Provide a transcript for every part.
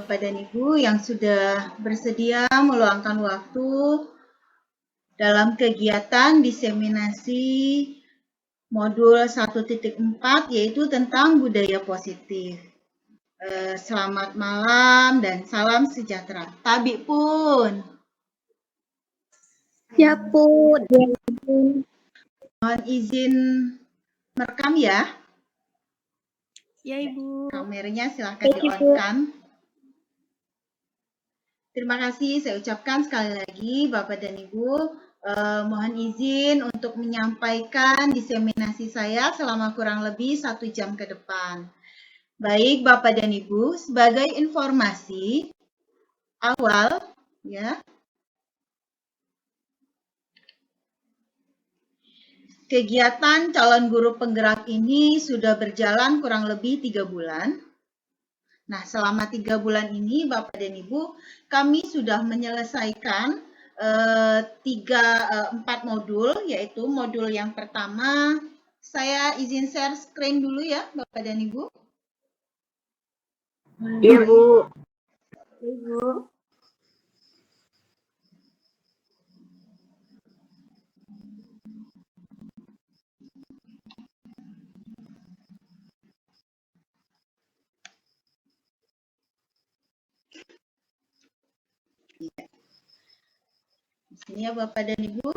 Bapak dan Ibu yang sudah bersedia meluangkan waktu dalam kegiatan diseminasi modul 1.4 yaitu tentang budaya positif. Selamat malam dan salam sejahtera. Tabi pun. Ya pun. Mohon izin merekam ya. Ya Ibu. Kameranya silahkan di-on-kan. Terima kasih saya ucapkan sekali lagi Bapak dan Ibu. Mohon izin untuk menyampaikan diseminasi saya selama kurang lebih 1 jam ke depan. Baik Bapak dan Ibu, sebagai informasi awal ya, kegiatan calon guru penggerak ini sudah berjalan kurang lebih 3 bulan. Nah, selama 3 bulan ini Bapak dan Ibu, kami sudah menyelesaikan 4 modul, yaitu modul yang pertama, saya izin share screen dulu ya Bapak dan Ibu. Ibu. Di sini ya Bapak dan Ibu,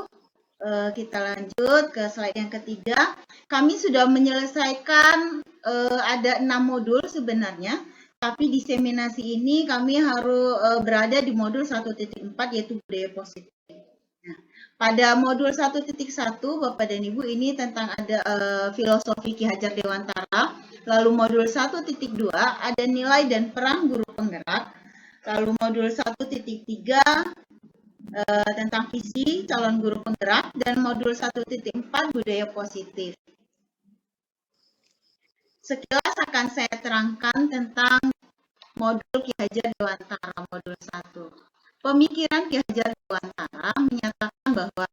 kita lanjut ke slide yang ketiga. Kami sudah menyelesaikan ada 6 modul sebenarnya, tapi diseminasi ini kami harus berada di modul 1.4 yaitu budaya positif. Nah, pada modul 1.1 Bapak dan Ibu ini tentang ada filosofi Ki Hajar Dewantara. Lalu modul 1.2 ada nilai dan peran guru penggerak. Lalu modul 1.3 tentang visi calon guru penggerak dan modul 1.4 budaya positif. Sekilas akan saya terangkan tentang modul Ki Hajar Dewantara modul 1. Pemikiran Ki Hajar Dewantara menyatakan bahwa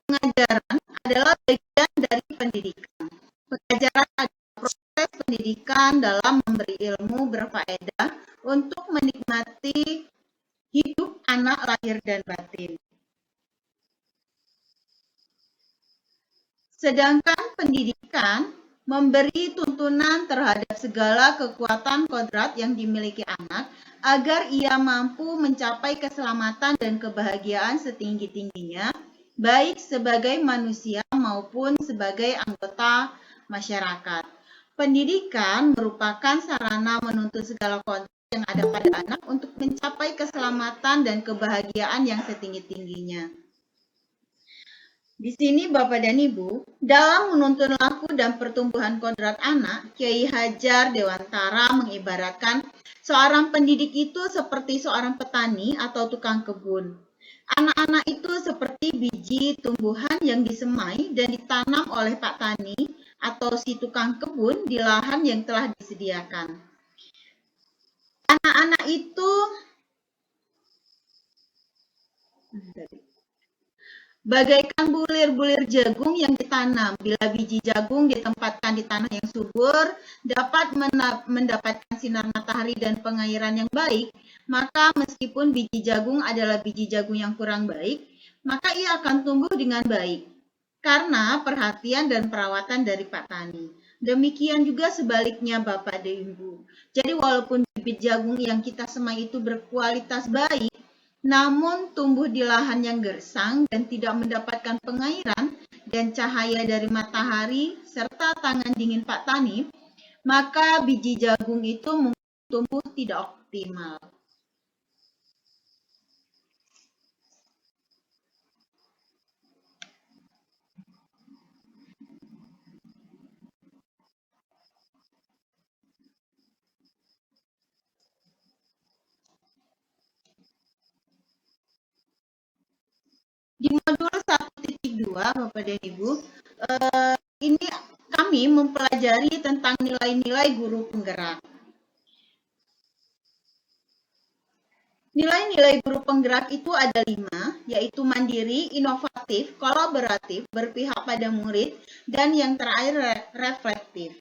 pengajaran adalah bagian dari pendidikan. Pengajaran adalah proses pendidikan dalam memberi ilmu berfaedah untuk menikmati hidup anak lahir dan batin. Sedangkan pendidikan memberi tuntunan terhadap segala kekuatan kodrat yang dimiliki anak agar ia mampu mencapai keselamatan dan kebahagiaan setinggi-tingginya, baik sebagai manusia maupun sebagai anggota masyarakat. Pendidikan merupakan sarana menuntut segala kodrat yang ada pada anak untuk mencapai keselamatan dan kebahagiaan yang setinggi-tingginya. Di sini Bapak dan Ibu, dalam menuntun laku dan pertumbuhan kodrat anak, Kiai Hajar Dewantara mengibaratkan seorang pendidik itu seperti seorang petani atau tukang kebun. Anak-anak itu seperti biji tumbuhan yang disemai dan ditanam oleh Pak Tani atau si tukang kebun di lahan yang telah disediakan. Anak-anak itu bagaikan bulir-bulir jagung yang ditanam. Bila biji jagung ditempatkan di tanah yang subur, dapat mendapatkan sinar matahari dan pengairan yang baik, maka meskipun biji jagung adalah biji jagung yang kurang baik, maka ia akan tumbuh dengan baik karena perhatian dan perawatan dari Pak Tani. Demikian juga sebaliknya Bapak dan Ibu. Jadi walaupun bibit jagung yang kita semai itu berkualitas baik, namun tumbuh di lahan yang gersang dan tidak mendapatkan pengairan dan cahaya dari matahari serta tangan dingin Pak Tani, maka biji jagung itu mungkin tumbuh tidak optimal. Di modul 1.2 Bapak dan Ibu, ini kami mempelajari tentang nilai-nilai guru penggerak. Nilai-nilai guru penggerak itu ada 5, yaitu mandiri, inovatif, kolaboratif, berpihak pada murid, dan yang terakhir reflektif.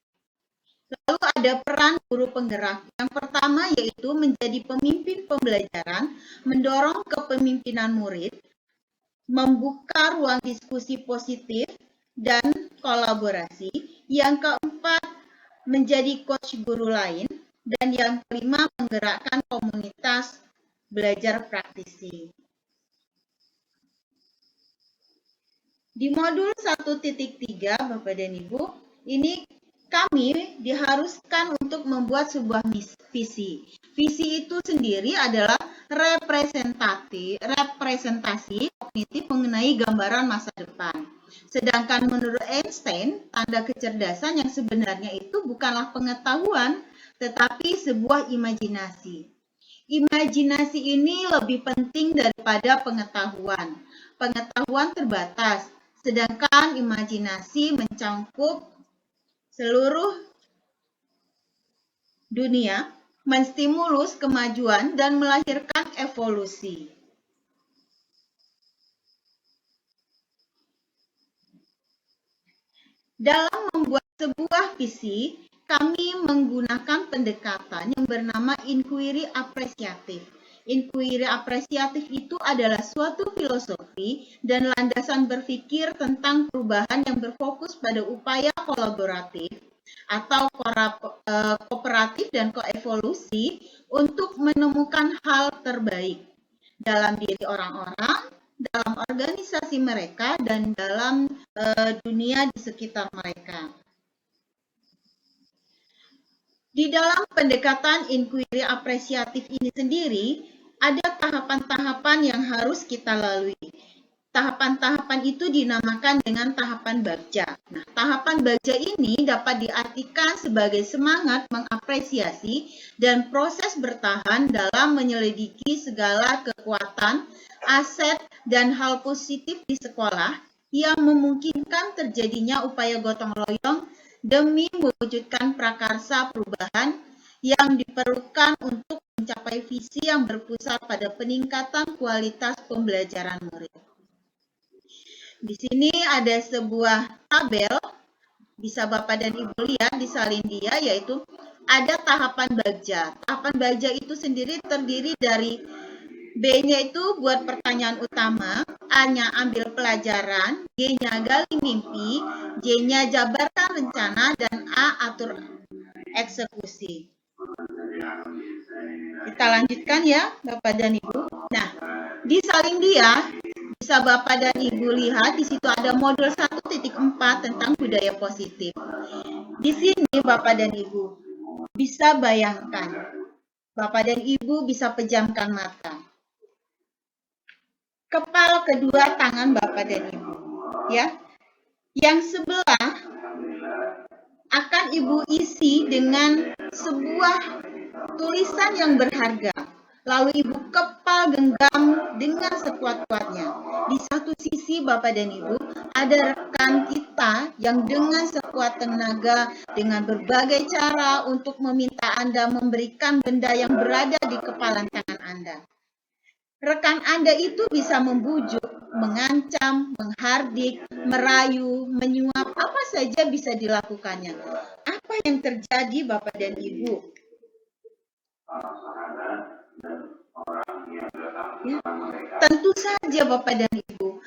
Lalu ada peran guru penggerak. Yang pertama yaitu menjadi pemimpin pembelajaran, mendorong kepemimpinan murid, membuka ruang diskusi positif dan kolaborasi. Yang keempat, menjadi coach guru lain. Dan yang kelima, menggerakkan komunitas belajar praktisi. Di modul 1.3, Bapak dan Ibu, ini kami diharuskan untuk membuat sebuah visi. Visi itu sendiri adalah representasi kognitif mengenai gambaran masa depan. Sedangkan menurut Einstein, tanda kecerdasan yang sebenarnya itu bukanlah pengetahuan, tetapi sebuah imajinasi. Imajinasi ini lebih penting daripada pengetahuan. Pengetahuan terbatas, sedangkan imajinasi mencakup seluruh dunia, menstimulus kemajuan dan melahirkan evolusi. Dalam membuat sebuah visi, kami menggunakan pendekatan yang bernama inquiry apresiatif. Inquiry apresiatif itu adalah suatu filosofi dan landasan berpikir tentang perubahan yang berfokus pada upaya kolaboratif atau kooperatif dan koevolusi untuk menemukan hal terbaik dalam diri orang-orang, dalam organisasi mereka, dan dalam dunia di sekitar mereka. Di dalam pendekatan inquiry apresiatif ini sendiri, ada tahapan-tahapan yang harus kita lalui. Tahapan-tahapan itu dinamakan dengan tahapan bagja. Nah, tahapan bagja ini dapat diartikan sebagai semangat mengapresiasi dan proses bertahan dalam menyelidiki segala kekuatan, aset, dan hal positif di sekolah yang memungkinkan terjadinya upaya gotong royong demi mewujudkan prakarsa perubahan yang diperlukan untuk mencapai visi yang berpusat pada peningkatan kualitas pembelajaran murid. Di sini ada sebuah tabel, bisa Bapak dan Ibu lihat di salin dia, yaitu ada tahapan bagja. Tahapan bagja itu sendiri terdiri dari B-nya itu buat pertanyaan utama, A-nya ambil pelajaran, G-nya gali mimpi, J-nya jabarkan rencana, dan A atur eksekusi. Kita lanjutkan ya, Bapak dan Ibu. Nah, di salin dia bisa Bapak dan Ibu lihat di situ ada modul 1.4 tentang budaya positif. Di sini Bapak dan Ibu bisa bayangkan, Bapak dan Ibu bisa pejamkan mata. Kepala kedua tangan Bapak dan Ibu, ya. Yang sebelah akan Ibu isi dengan sebuah tulisan yang berharga. Lalu Ibu kepal genggam dengan sekuat-kuatnya. Di satu sisi Bapak dan Ibu ada rekan kita yang dengan sekuat tenaga, dengan berbagai cara untuk meminta Anda memberikan benda yang berada di kepalan tangan Anda. Rekan Anda itu bisa membujuk, mengancam, menghardik, merayu, menyuap, apa saja bisa dilakukannya. Apa yang terjadi Bapak dan Ibu? Ya, tentu saja Bapak dan Ibu,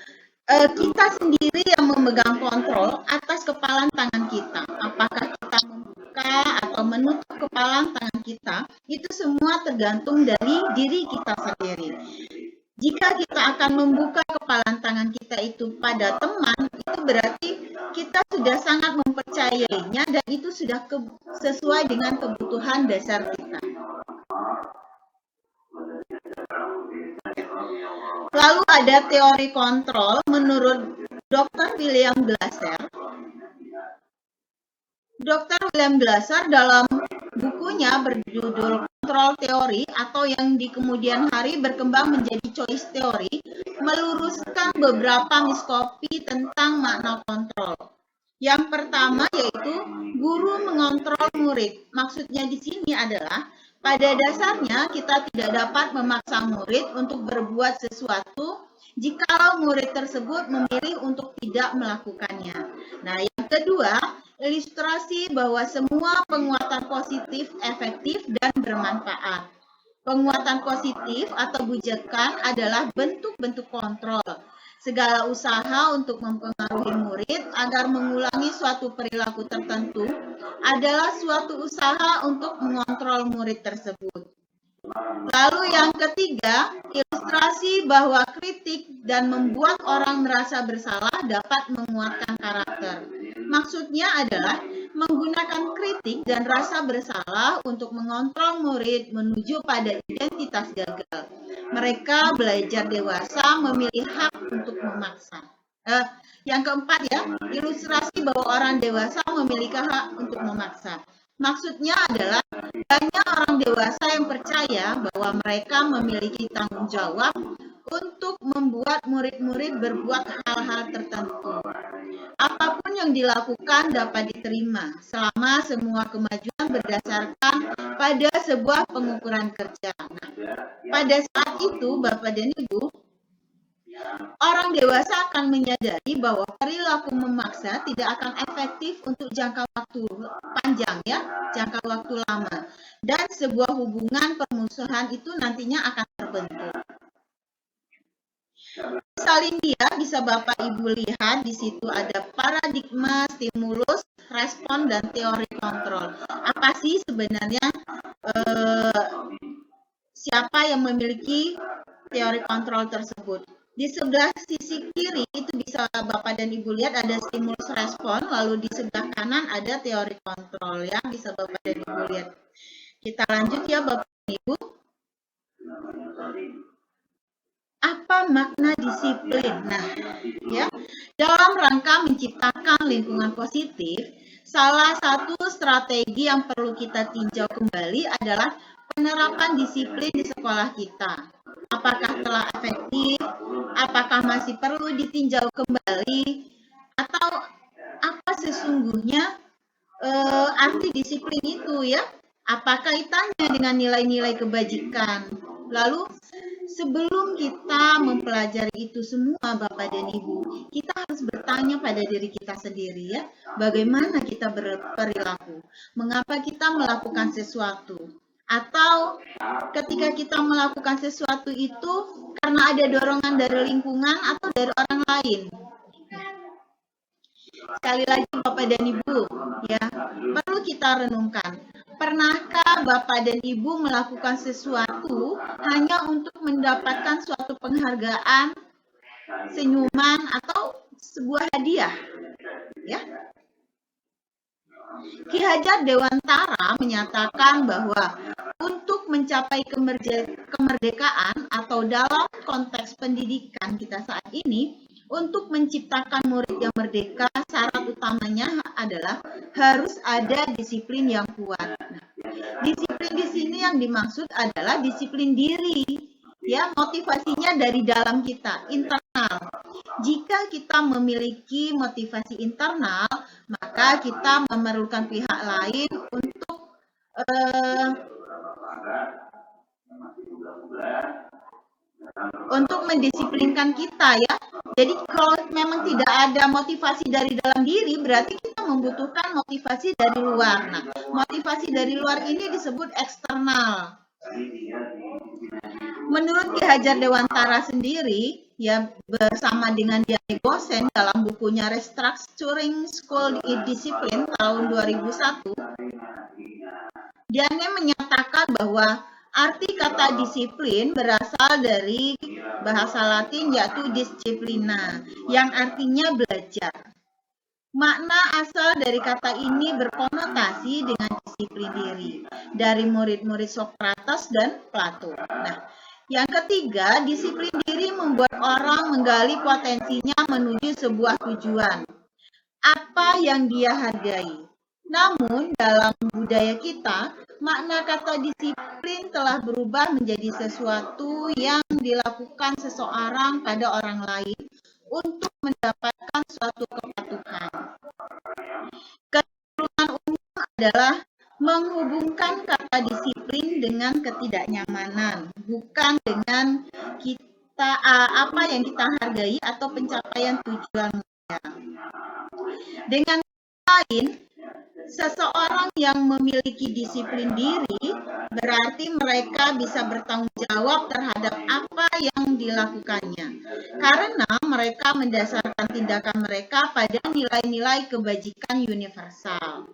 kita sendiri yang memegang kontrol atas kepalan tangan kita. Apakah kita membuka atau menutup kepalan tangan kita, itu semua tergantung dari diri kita sendiri. Jika kita akan membuka kepalan tangan kita itu pada teman, itu berarti kita sudah sangat mempercayainya dan itu sudah sesuai dengan kebutuhan dasar kita. Lalu ada teori kontrol menurut Dr. William Glasser. Dr. William Glasser dalam bukunya berjudul Kontrol Teori atau yang di kemudian hari berkembang menjadi Choice Theory meluruskan beberapa miskopi tentang makna kontrol. Yang pertama yaitu guru mengontrol murid. Maksudnya di sini adalah pada dasarnya kita tidak dapat memaksa murid untuk berbuat sesuatu jikalau murid tersebut memilih untuk tidak melakukannya. Nah, yang kedua Ilustrasi bahwa semua penguatan positif efektif dan bermanfaat. Penguatan positif atau bujukan adalah bentuk-bentuk kontrol. Segala usaha untuk mempengaruhi murid agar mengulangi suatu perilaku tertentu adalah suatu usaha untuk mengontrol murid tersebut. Lalu yang ketiga, ilustrasi bahwa kritik dan membuat orang merasa bersalah dapat menguatkan karakter. Maksudnya adalah menggunakan kritik dan rasa bersalah untuk mengontrol murid menuju pada identitas gagal. Mereka belajar dewasa memilih hak untuk memaksa. Yang keempat ya, ilustrasi bahwa orang dewasa memiliki hak untuk memaksa. Maksudnya adalah banyak orang dewasa yang percaya bahwa mereka memiliki tanggung jawab untuk membuat murid-murid berbuat hal-hal tertentu. Apapun yang dilakukan dapat diterima selama semua kemajuan berdasarkan pada sebuah pengukuran kerja. Nah, pada saat itu, Bapak dan Ibu, orang dewasa akan menyadari bahwa perilaku memaksa tidak akan efektif untuk jangka waktu panjang ya, jangka waktu lama. Dan sebuah hubungan permusuhan itu nantinya akan terbentuk. Salin dia bisa Bapak Ibu lihat di situ ada paradigma, stimulus, respon, dan teori kontrol. Apa sih sebenarnya siapa yang memiliki teori kontrol tersebut? Di sebelah sisi kiri itu bisa Bapak dan Ibu lihat ada stimulus respon, lalu di sebelah kanan ada teori kontrol ya, bisa Bapak dan Ibu lihat. Kita lanjut ya Bapak dan Ibu. Apa makna disiplin? Nah, ya, dalam rangka menciptakan lingkungan positif, salah satu strategi yang perlu kita tinjau kembali adalah penerapan disiplin di sekolah kita. Apakah telah efektif? Apakah masih perlu ditinjau kembali? Atau apa sesungguhnya arti disiplin itu ya? Apa kaitannya dengan nilai-nilai kebajikan? Lalu sebelum kita mempelajari itu semua Bapak dan Ibu, kita harus bertanya pada diri kita sendiri ya, bagaimana kita berperilaku? Mengapa kita melakukan sesuatu? Atau ketika kita melakukan sesuatu itu karena ada dorongan dari lingkungan atau dari orang lain. Sekali lagi Bapak dan Ibu, ya, perlu kita renungkan. Pernahkah Bapak dan Ibu melakukan sesuatu hanya untuk mendapatkan suatu penghargaan, senyuman, atau sebuah hadiah? Ya. Ki Hajar Dewantara menyatakan bahwa untuk mencapai kemerdekaan atau dalam konteks pendidikan kita saat ini, untuk menciptakan murid yang merdeka, syarat utamanya adalah harus ada disiplin yang kuat. Nah, disiplin di sini yang dimaksud adalah disiplin diri, ya, motivasinya dari dalam kita, internal. Jika kita memiliki motivasi internal, maka kita memerlukan pihak lain untuk mendisiplinkan kita ya. Jadi kalau memang tidak ada motivasi dari dalam diri, berarti kita membutuhkan motivasi dari luar. Nah, motivasi dari luar ini disebut eksternal. Menurut Ki Hajar Dewantara sendiri, ya bersama dengan Diane Gosen dalam bukunya Restructuring School Discipline tahun 2001, Diane menyatakan bahwa arti kata disiplin berasal dari bahasa Latin yaitu disciplina, yang artinya belajar. Makna asal dari kata ini berkonotasi dengan disiplin diri dari murid-murid Sokrates dan Plato. Nah, yang ketiga, disiplin diri membuat orang menggali potensinya menuju sebuah tujuan. Apa yang dia hargai. Namun, dalam budaya kita, makna kata disiplin telah berubah menjadi sesuatu yang dilakukan seseorang pada orang lain untuk mendapatkan suatu kepatuhan. Kecenderungan umum adalah menghubungkan kata disiplin dengan ketidaknyamanan, bukan dengan kita apa yang kita hargai atau pencapaian tujuan mulia. Dengan lain, seseorang yang memiliki disiplin diri berarti mereka bisa bertanggung jawab terhadap apa yang dilakukannya, karena mereka mendasarkan tindakan mereka pada nilai-nilai kebajikan universal.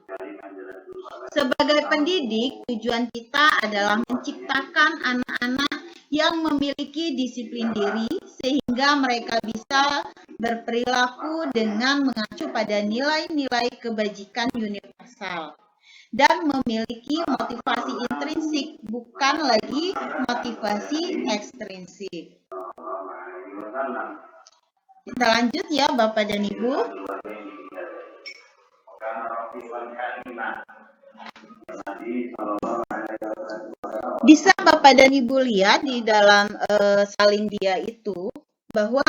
Sebagai pendidik, tujuan kita adalah menciptakan anak-anak yang memiliki disiplin diri sehingga mereka bisa berperilaku dengan mengacu pada nilai-nilai kebajikan universal dan memiliki motivasi intrinsik, bukan lagi motivasi ekstrinsik. Kita lanjut ya Bapak dan Ibu. Bisa Bapak dan Ibu lihat di dalam salindia itu bahwa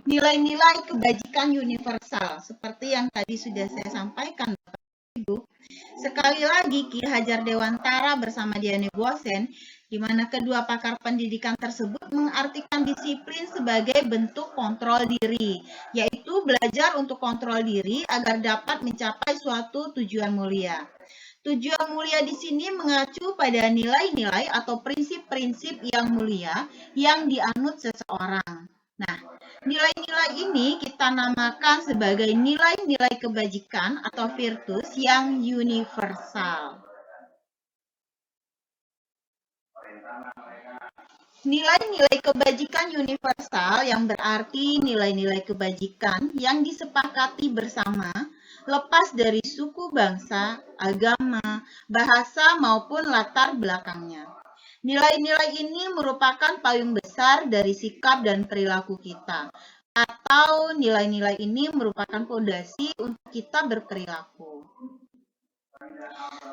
nilai-nilai kebajikan universal seperti yang tadi sudah saya sampaikan Bapak dan Ibu. Sekali lagi Ki Hajar Dewantara bersama Diane Gosen, di mana kedua pakar pendidikan tersebut mengartikan disiplin sebagai bentuk kontrol diri, yaitu belajar untuk kontrol diri agar dapat mencapai suatu tujuan mulia. Tujuan mulia di sini mengacu pada nilai-nilai atau prinsip-prinsip yang mulia yang dianut seseorang. Nah, nilai-nilai ini kita namakan sebagai nilai-nilai kebajikan atau virtus yang universal. Nilai-nilai kebajikan universal yang berarti nilai-nilai kebajikan yang disepakati bersama lepas dari suku, bangsa, agama, bahasa, maupun latar belakangnya. Nilai-nilai ini merupakan payung besar dari sikap dan perilaku kita, atau nilai-nilai ini merupakan fondasi untuk kita berperilaku.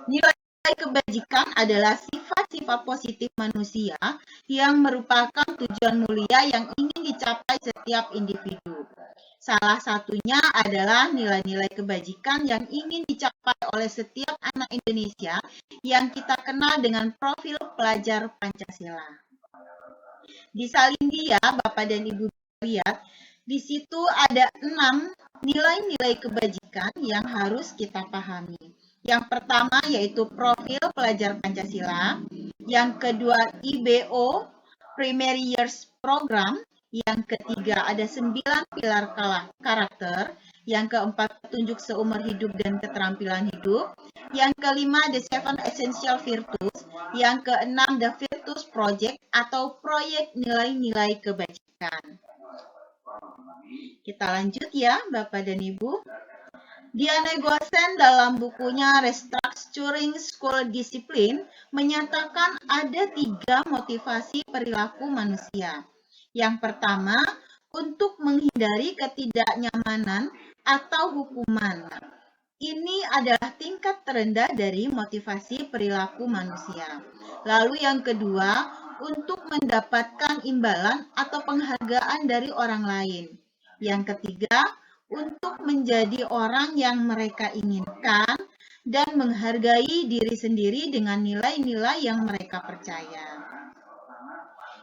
Nilai kebajikan adalah sifat-sifat positif manusia yang merupakan tujuan mulia yang ingin dicapai setiap individu. Salah satunya adalah nilai-nilai kebajikan yang ingin dicapai oleh setiap anak Indonesia yang kita kenal dengan profil pelajar Pancasila. Di salindia, Bapak dan Ibu lihat, di situ ada 6 nilai-nilai kebajikan yang harus kita pahami. Yang pertama yaitu profil pelajar Pancasila, yang kedua IBO, Primary Years Program, yang ketiga ada 9 pilar karakter, yang keempat petunjuk seumur hidup dan keterampilan hidup, yang kelima The 7 Essential Virtues, yang keenam The Virtus Project atau proyek nilai-nilai kebajikan. Kita lanjut ya Bapak dan Ibu. Diane Gosen dalam bukunya Restructuring School Discipline menyatakan ada 3 motivasi perilaku manusia. Yang pertama, untuk menghindari ketidaknyamanan atau hukuman. Ini adalah tingkat terendah dari motivasi perilaku manusia. Lalu yang kedua, untuk mendapatkan imbalan atau penghargaan dari orang lain. Yang ketiga, untuk menjadi orang yang mereka inginkan dan menghargai diri sendiri dengan nilai-nilai yang mereka percaya.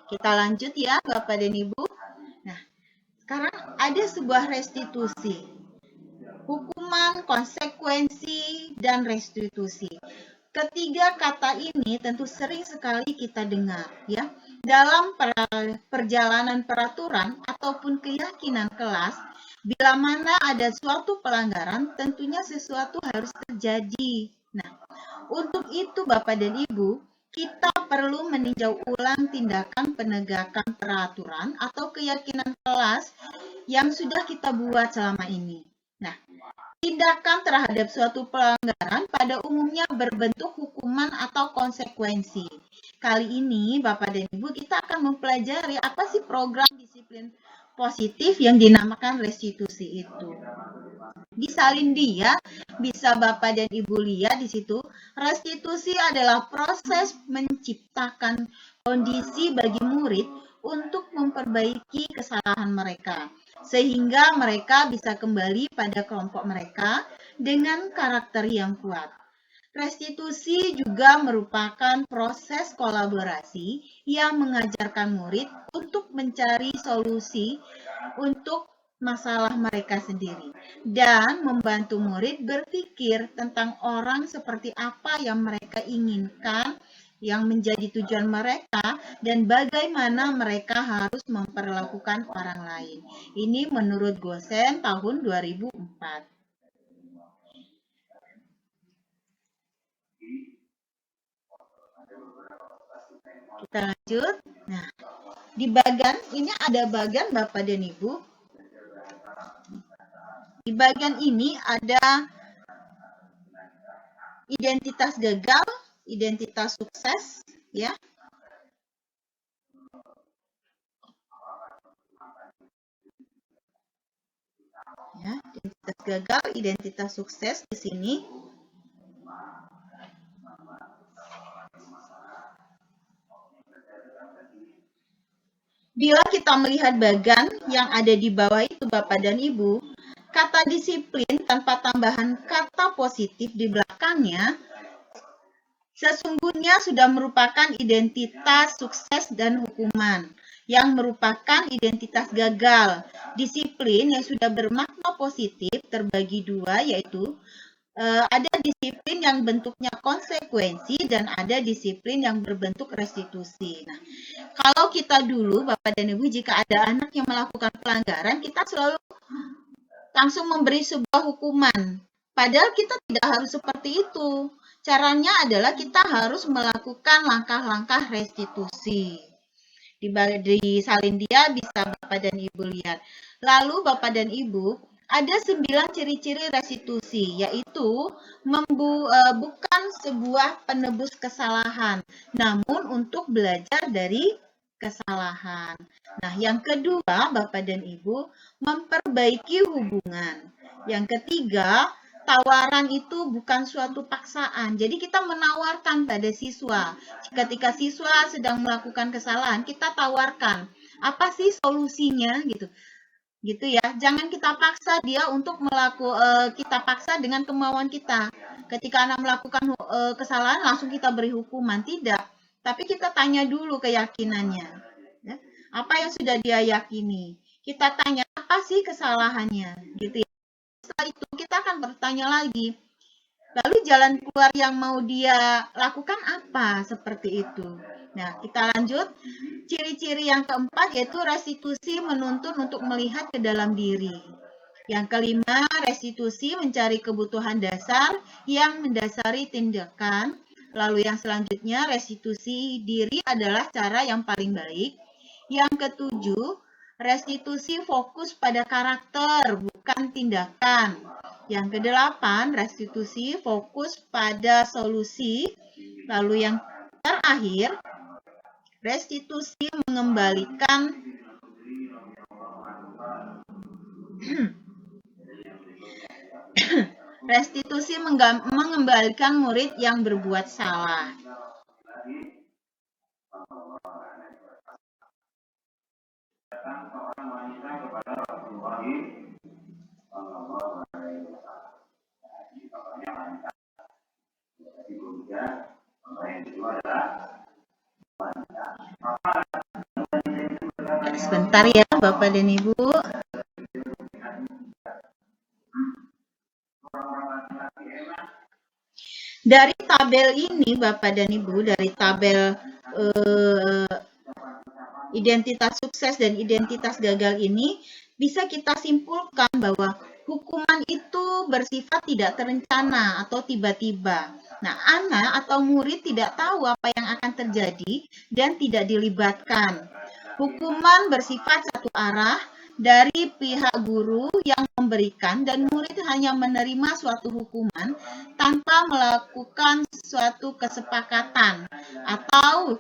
Kita lanjut ya Bapak dan Ibu. Nah, sekarang ada sebuah restitusi. Hukuman, konsekuensi, dan restitusi. Ketiga kata ini tentu sering sekali kita dengar ya. Dalam perjalanan peraturan ataupun keyakinan kelas, bila mana ada suatu pelanggaran, tentunya sesuatu harus terjadi. Nah, untuk itu Bapak dan Ibu, kita perlu meninjau ulang tindakan penegakan peraturan atau keyakinan kelas yang sudah kita buat selama ini. Nah, tindakan terhadap suatu pelanggaran pada umumnya berbentuk hukuman atau konsekuensi. Kali ini, Bapak dan Ibu, kita akan mempelajari apa sih program disiplin positif yang dinamakan restitusi itu. Di salindia bisa Bapak dan Ibu lihat di situ, restitusi adalah proses menciptakan kondisi bagi murid untuk memperbaiki kesalahan mereka, sehingga mereka bisa kembali pada kelompok mereka dengan karakter yang kuat. Restitusi juga merupakan proses kolaborasi yang mengajarkan murid untuk mencari solusi untuk masalah mereka sendiri dan membantu murid berpikir tentang orang seperti apa yang mereka inginkan, yang menjadi tujuan mereka, dan bagaimana mereka harus memperlakukan orang lain. Ini menurut Gosen tahun 2004. Kita lanjut. Nah, di bagian ini ada bagian Bapak dan Ibu. Di bagian ini ada identitas gagal, identitas sukses, ya. Ya, identitas gagal, identitas sukses di sini. Bila kita melihat bagan yang ada di bawah itu Bapak dan Ibu, kata disiplin tanpa tambahan kata positif di belakangnya sesungguhnya sudah merupakan identitas sukses dan hukuman yang merupakan identitas gagal. Disiplin yang sudah bermakna positif terbagi dua, yaitu ada disiplin yang bentuknya konsekuensi dan ada disiplin yang berbentuk restitusi. Nah, kalau kita dulu, Bapak dan Ibu, jika ada anak yang melakukan pelanggaran, kita selalu langsung memberi sebuah hukuman. Padahal kita tidak harus seperti itu. Caranya adalah kita harus melakukan langkah-langkah restitusi. Di salin dia bisa Bapak dan Ibu lihat. Lalu Bapak dan Ibu, ada 9 ciri-ciri restitusi, yaitu bukan sebuah penebus kesalahan, namun untuk belajar dari kesalahan. Nah, yang kedua, Bapak dan Ibu, memperbaiki hubungan. Yang ketiga, tawaran itu bukan suatu paksaan. Jadi kita menawarkan pada siswa. Ketika siswa sedang melakukan kesalahan, kita tawarkan, apa sih solusinya gitu. Gitu ya. Jangan kita paksa dia untuk kita paksa dengan kemauan kita. Ketika anak melakukan kesalahan langsung kita beri hukuman, tidak. Tapi kita tanya dulu keyakinannya. Ya. Apa yang sudah dia yakini? Kita tanya apa sih kesalahannya, gitu ya. Setelah itu kita akan bertanya lagi, lalu jalan keluar yang mau dia lakukan apa, seperti itu. Nah, kita lanjut. Ciri-ciri yang keempat yaitu restitusi menuntun untuk melihat ke dalam diri. Yang kelima, restitusi mencari kebutuhan dasar yang mendasari tindakan. Lalu yang selanjutnya, restitusi diri adalah cara yang paling baik. Yang ketujuh, restitusi fokus pada karakter, bukan tindakan. Yang kedelapan, restitusi fokus pada solusi. Lalu yang terakhir, restitusi mengembalikan mengembalikan murid yang berbuat salah. Sebentar ya Bapak dan Ibu. Dari tabel ini Bapak dan Ibu, dari tabel identitas sukses dan identitas gagal ini, bisa kita simpulkan bahwa hukuman itu bersifat tidak terencana atau tiba-tiba. Nah, anak atau murid tidak tahu apa yang akan terjadi dan tidak dilibatkan. Hukuman bersifat satu arah dari pihak guru yang memberikan dan murid hanya menerima suatu hukuman tanpa melakukan suatu kesepakatan atau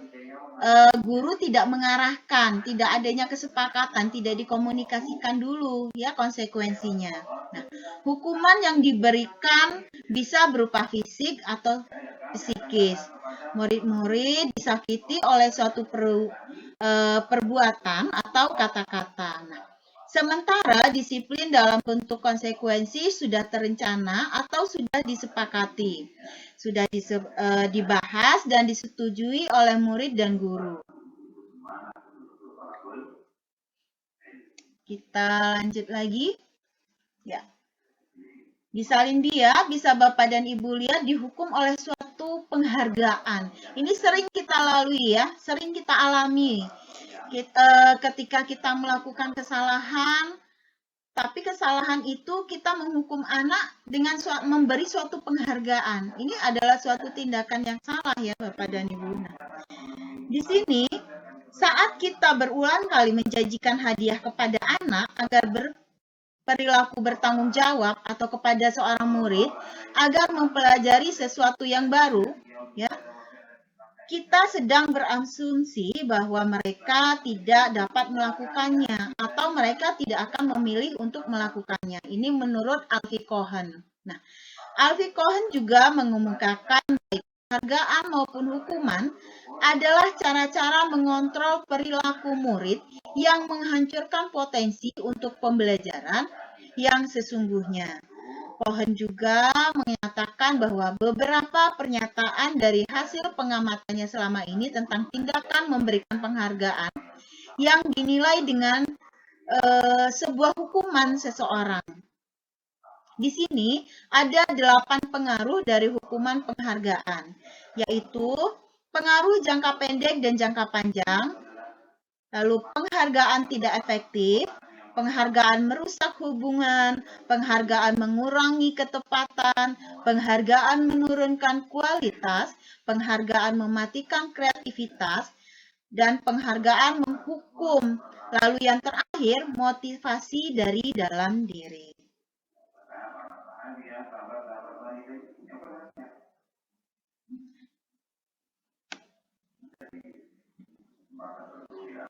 guru tidak mengarahkan, tidak adanya kesepakatan, tidak dikomunikasikan dulu ya konsekuensinya. Nah, hukuman yang diberikan bisa berupa fisik atau psikis. Murid-murid disakiti oleh suatu perbuatan atau kata-kata. Nah, sementara disiplin dalam bentuk konsekuensi sudah terencana atau sudah disepakati, sudah dibahas dan disetujui oleh murid dan guru. Kita lanjut lagi. Ya. Di Salindia, bisa Bapak dan Ibu lihat dihukum oleh suatu penghargaan. Ini sering kita lalui ya, sering kita alami. Ketika kita melakukan kesalahan, tapi kesalahan itu kita menghukum anak dengan memberi suatu penghargaan. Ini adalah suatu tindakan yang salah ya Bapak dan Ibu. Nah, di sini saat kita berulang kali menjanjikan hadiah kepada anak agar berperilaku bertanggung jawab atau kepada seorang murid agar mempelajari sesuatu yang baru, ya, kita sedang berasumsi bahwa mereka tidak dapat melakukannya atau mereka tidak akan memilih untuk melakukannya. Ini menurut Alfie Cohen. Nah, Alfie Cohen juga mengemukakan baik penghargaan maupun hukuman adalah cara-cara mengontrol perilaku murid yang menghancurkan potensi untuk pembelajaran yang sesungguhnya. Cohen juga menyatakan bahwa beberapa pernyataan dari hasil pengamatannya selama ini tentang tindakan memberikan penghargaan yang dinilai dengan sebuah hukuman seseorang. Di sini ada 8 pengaruh dari hukuman penghargaan, yaitu pengaruh jangka pendek dan jangka panjang, lalu penghargaan tidak efektif, penghargaan merusak hubungan, penghargaan mengurangi ketepatan, penghargaan menurunkan kualitas, penghargaan mematikan kreativitas, dan penghargaan menghukum. Lalu yang terakhir, motivasi dari dalam diri.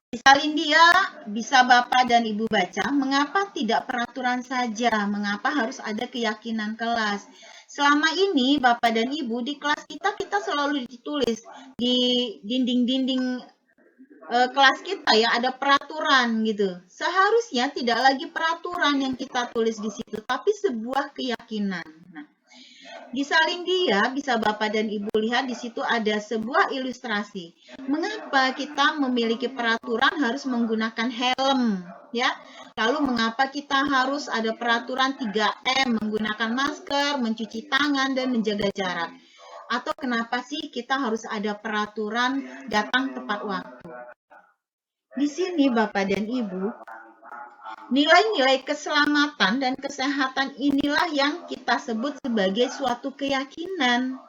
Di Salindia bisa Bapak dan Ibu baca, mengapa tidak peraturan saja, mengapa harus ada keyakinan kelas. Selama ini Bapak dan Ibu di kelas kita selalu ditulis di dinding-dinding kelas kita ya, ada peraturan gitu. Seharusnya tidak lagi peraturan yang kita tulis di situ, tapi sebuah keyakinan. Nah, di Salindia bisa Bapak dan Ibu lihat di situ ada sebuah ilustrasi. Mengapa kita memiliki peraturan harus menggunakan helm, ya? Lalu mengapa kita harus ada peraturan 3M, menggunakan masker, mencuci tangan dan menjaga jarak? Atau kenapa sih kita harus ada peraturan datang tepat waktu? Di sini Bapak dan Ibu, nilai-nilai keselamatan dan kesehatan inilah yang kita sebut sebagai suatu keyakinan,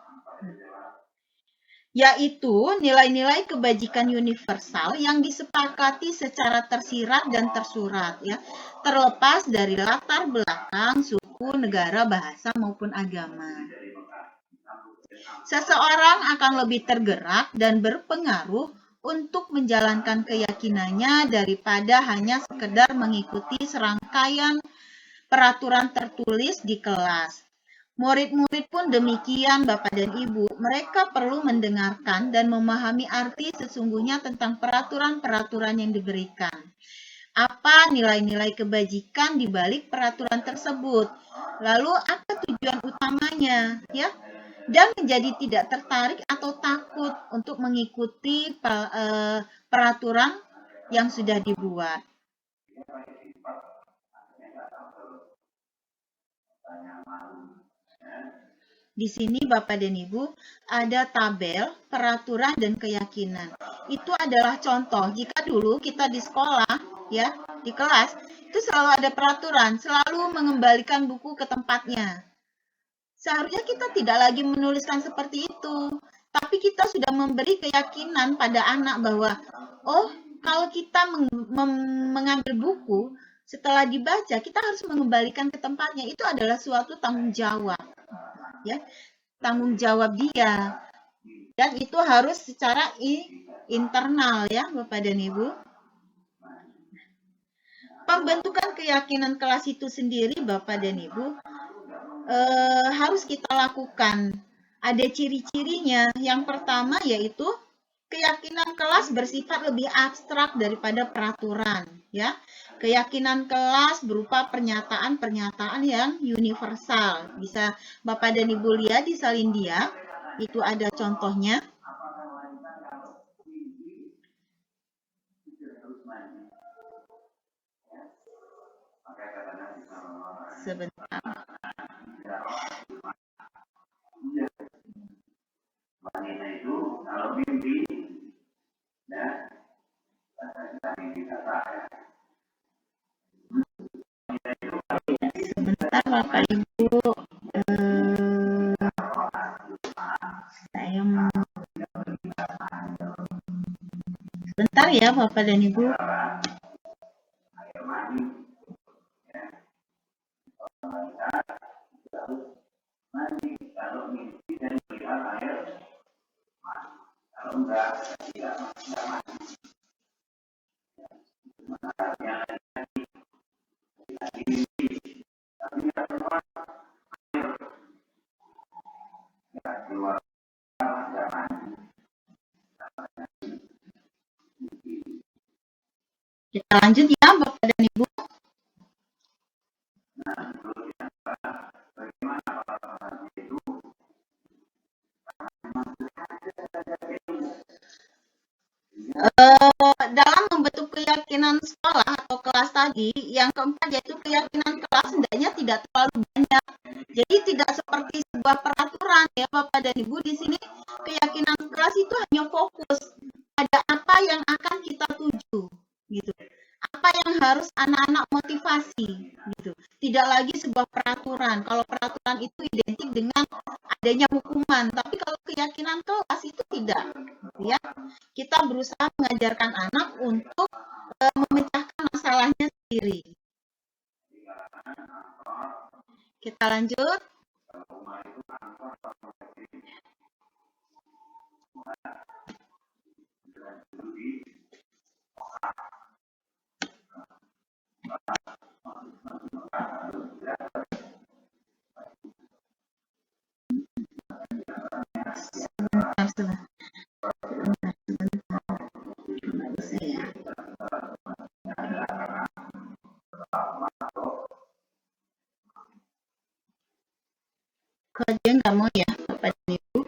yaitu nilai-nilai kebajikan universal yang disepakati secara tersirat dan tersurat, ya, terlepas dari latar belakang, suku, negara, bahasa, maupun agama. Seseorang akan lebih tergerak dan berpengaruh untuk menjalankan keyakinannya daripada hanya sekedar mengikuti serangkaian peraturan tertulis di kelas. Murid-murid pun demikian Bapak dan Ibu, mereka perlu mendengarkan dan memahami arti sesungguhnya tentang peraturan-peraturan yang diberikan. Apa nilai-nilai kebajikan di balik peraturan tersebut? Lalu apa tujuan utamanya, ya? Dan menjadi tidak tertarik atau takut untuk mengikuti peraturan yang sudah dibuat. Di sini Bapak dan Ibu ada tabel peraturan dan keyakinan. Itu adalah contoh jika dulu kita di sekolah, ya, di kelas, itu selalu ada peraturan, selalu mengembalikan buku ke tempatnya. Seharusnya kita tidak lagi menuliskan seperti itu, tapi kita sudah memberi keyakinan pada anak bahwa, oh, kalau kita mengambil buku, setelah dibaca, kita harus mengembalikan ke tempatnya. Itu adalah suatu tanggung jawab, ya, tanggung jawab dia. Dan itu harus secara internal, ya, Bapak dan Ibu. Pembentukan keyakinan kelas itu sendiri, Bapak dan Ibu, harus kita lakukan. Ada ciri-cirinya. Yang pertama yaitu keyakinan kelas bersifat lebih abstrak daripada peraturan, ya. Keyakinan kelas berupa pernyataan-pernyataan yang universal. Bisa Bapak dan Ibu lihat di Salindia, itu ada contohnya. sebentar. Sebentar Bapak Ibu, saya mau sebentar ya Bapak dan Ibu. Kita lanjut ya Bapak dan Ibu. Dalam membentuk keyakinan sekolah atau kelas tadi, yang keempat yaitu keyakinan kelas hendaknya tidak terlalu banyak. Jadi tidak seperti sebuah peraturan ya Bapak dan Ibu. Di sini keyakinan kelas itu hanya fokus pada apa yang akan kita tuju, gitu. Apa yang harus anak-anak motivasi, gitu. Tidak lagi sebuah peraturan. Kalau peraturan itu identik dengan adanya hukuman, tapi kalau keyakinan kelas itu tidak, ya. Kita berusaha mengajarkan anak untuk memecahkan masalahnya sendiri. Kita lanjut. Kalau dia nggak mau ya Bapak dan Ibu,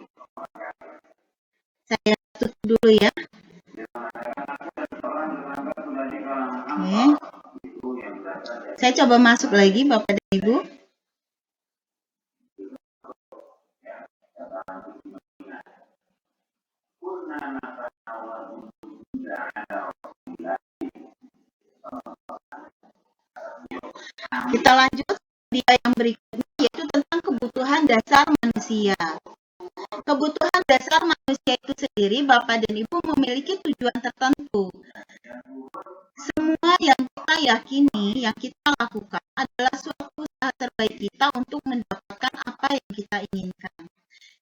saya tutup dulu ya. Oke. Saya coba masuk lagi Bapak dan Ibu. Kita lanjut dia yang berikutnya, yaitu tentang kebutuhan dasar manusia. Kebutuhan dasar manusia itu sendiri, Bapak dan Ibu, memiliki tujuan tertentu. Semua yang kita yakini, yang kita lakukan adalah suatu usaha terbaik kita untuk mendapatkan apa yang kita inginkan.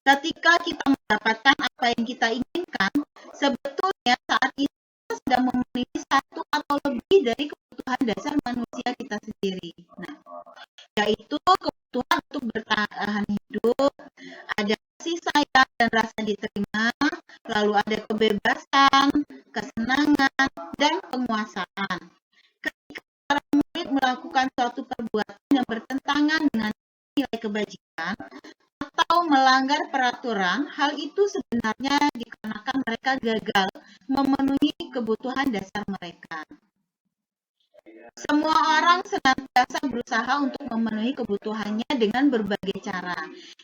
Ketika kita mendapatkan apa yang kita inginkan, sebetulnya saat ini kita sedang memenuhi satu atau lebih dari kebutuhan dasar manusia kita sendiri. Nah, yaitu kebutuhan untuk bertahan hidup, ada kasih sayang dan rasa diterima, lalu ada kebebasan, kesenangan, dan penguasaan. Ketika seorang murid melakukan suatu perbuatan yang bertentangan dengan nilai kebajikan atau melanggar peraturan, hal itu sebenarnya dikarenakan mereka gagal memenuhi kebutuhan dasar mereka. Semua orang senantiasa berusaha untuk memenuhi kebutuhannya dengan berbagai cara.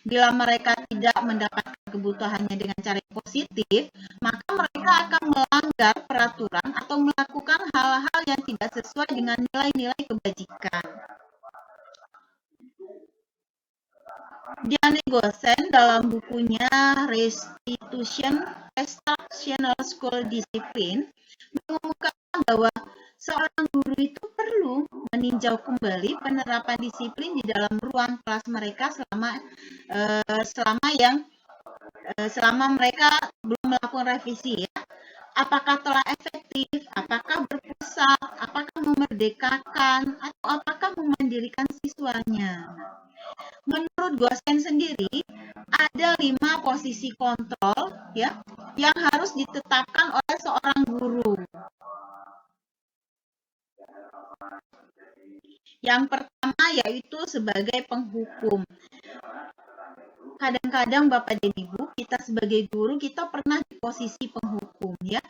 Bila mereka tidak mendapatkan kebutuhannya dengan cara yang positif, maka mereka akan melanggar peraturan atau melakukan hal-hal yang tidak sesuai dengan nilai-nilai kebajikan. Diane Gosen dalam bukunya Restitutional School Discipline mengemukakan bahwa seorang guru itu perlu meninjau kembali penerapan disiplin di dalam ruang kelas mereka selama mereka belum melakukan revisi, ya. Apakah telah efektif, apakah berpusat, apakah memerdekakan, atau apakah memandirikan siswanya. Menurut Gosen sendiri, ada 5 posisi kontrol, ya, yang harus ditetapkan oleh seorang guru. Yang pertama yaitu sebagai penghukum. Kadang-kadang Bapak dan Ibu, kita sebagai guru, kita pernah di posisi penghukum, ya.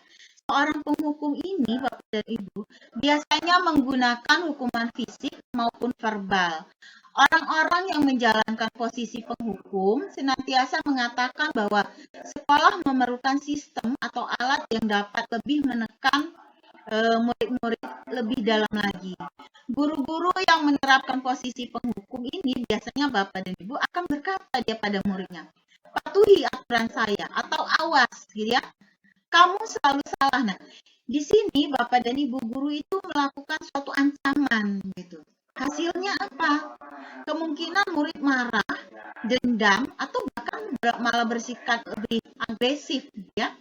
Seorang penghukum ini, Bapak dan Ibu, biasanya menggunakan hukuman fisik maupun verbal. Orang-orang yang menjalankan posisi penghukum senantiasa mengatakan bahwa sekolah memerlukan sistem atau alat yang dapat lebih menekan murid-murid lebih dalam lagi. Guru-guru yang menerapkan posisi penghukum ini biasanya Bapak dan Ibu akan berkata dia pada muridnya, patuhi aturan saya atau awas, gitu ya. Kamu selalu salah. Nah, di sini Bapak dan Ibu guru itu melakukan suatu ancaman gitu. Hasilnya apa? Kemungkinan murid marah, dendam, atau bahkan malah bersikap lebih agresif ya.